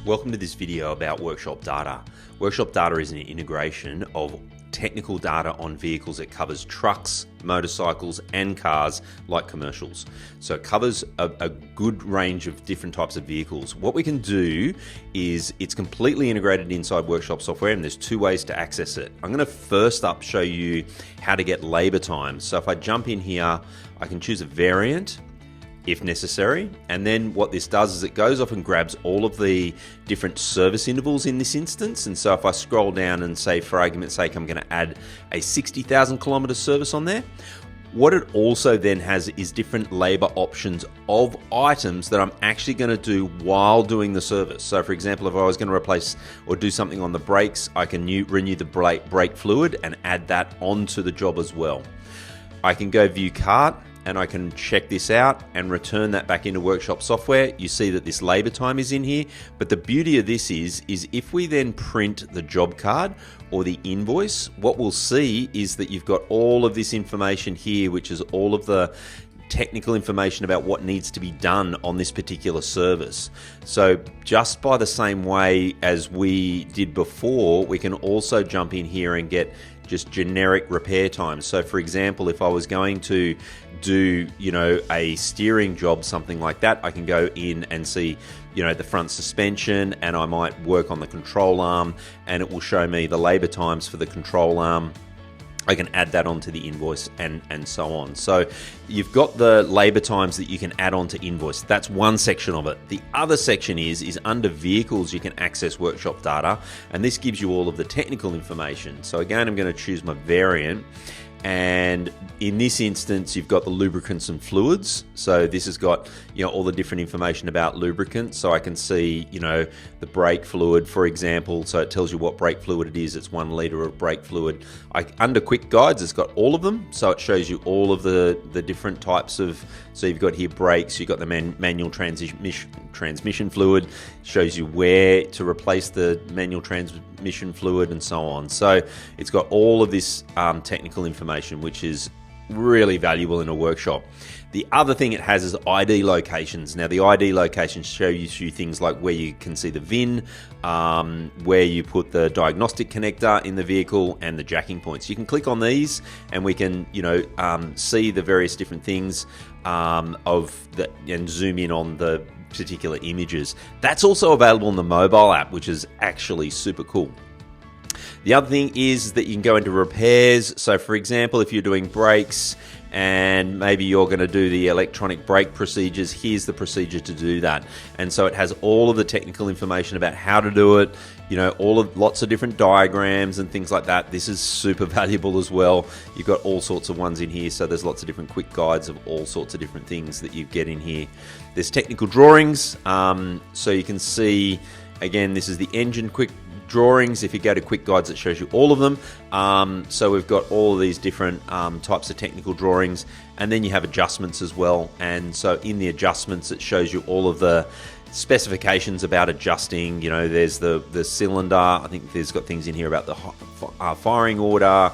Welcome to this video about WorkshopData. WorkshopData is an integration of technical data on vehicles. It covers trucks, motorcycles, and cars like commercials. So it covers a good range of different types of vehicles. What we can do is it's completely integrated inside Workshop software, and there's two ways to access it. I'm going to first up show you how to get labor time. So if I jump in here, I can choose a variant if necessary, and then what this does is it goes off and grabs all of the different service intervals in this instance. And so if I scroll down and say, for argument's sake, I'm going to add a 60,000 kilometer service on there, what it also then has is different labor options of items that I'm actually going to do while doing the service. So for example, if I was going to replace or do something on the brakes, I can renew the brake fluid and add that onto the job as well. I can go view cart, and I can check this out and return that back into Workshop software. You see that this labor time is in here, but the beauty of this is if we then print the job card or the invoice, what we'll see is that you've got all of this information here, which is all of the technical information about what needs to be done on this particular service. So just by the same way as we did before, we can also jump in here and get just generic repair times. So for example, if I was going to do, a steering job, something like that, I can go in and see, the front suspension, and I might work on the control arm, and it will show me the labor times for the control arm. I can add that onto the invoice and so on. So you've got the labor times that you can add onto invoice. That's one section of it. The other section is under vehicles, you can access Workshop data, and this gives you all of the technical information. So again, I'm going to choose my variant. And in this instance, you've got the lubricants and fluids. So this has got, all the different information about lubricants. So I can see, the brake fluid, for example. So it tells you what brake fluid it is. It's 1 liter of brake fluid. Under quick guides, it's got all of them. So it shows you all of the different types of, so you've got here brakes, you've got the manual transmission fluid, shows you where to replace the manual transmission fluid and so on. So it's got all of this technical information, which is really valuable in a workshop. The other thing it has is ID locations. Now the ID locations show you things like where you can see the VIN, where you put the diagnostic connector in the vehicle, and the jacking points. You can click on these and we can see the various different things and zoom in on the particular images. That's also available in the mobile app, which is actually super cool. The other thing is that you can go into repairs. So for example, if you're doing brakes and maybe you're going to do the electronic brake procedures, here's the procedure to do that. And so it has all of the technical information about how to do it, lots of different diagrams and things like that. This is super valuable as well. You've got all sorts of ones in here. So there's lots of different quick guides of all sorts of different things that you get in here. There's technical drawings. So you can see, again, this is the engine quick drawings. If you go to quick guides, it shows you all of them. So we've got all of these different types of technical drawings, and then you have adjustments as well. And so in the adjustments, it shows you all of the specifications about adjusting. There's the cylinder. I think there's got things in here about the firing order,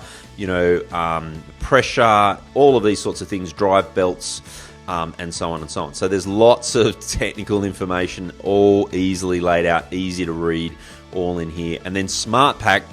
pressure, all of these sorts of things, drive belts, and so on and so on. So there's lots of technical information, all easily laid out, easy to read, all in here. And then Smart Pack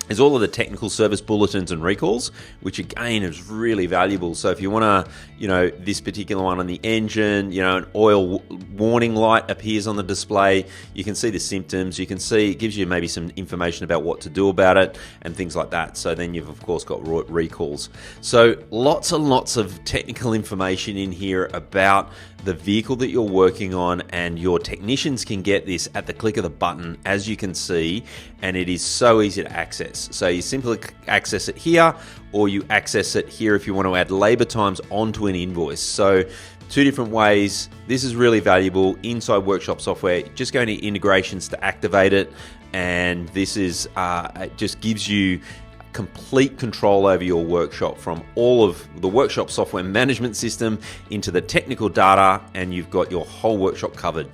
is all of the technical service bulletins and recalls, which again is really valuable. So if you want to, this particular one on the engine, an oil warning light appears on the display. You can see the symptoms. You can see it gives you maybe some information about what to do about it and things like that. So then you've of course got recalls. So lots and lots of technical information in here about the vehicle that you're working on, and your technicians can get this at the click of the button, as you can see, and it is so easy to access. So you simply access it here, or you access it here if you want to add labor times onto an invoice. So two different ways. This is really valuable inside Workshop software. Just go into integrations to activate it, and this is it just gives you complete control over your workshop, from all of the Workshop software management system into the technical data, and you've got your whole workshop covered.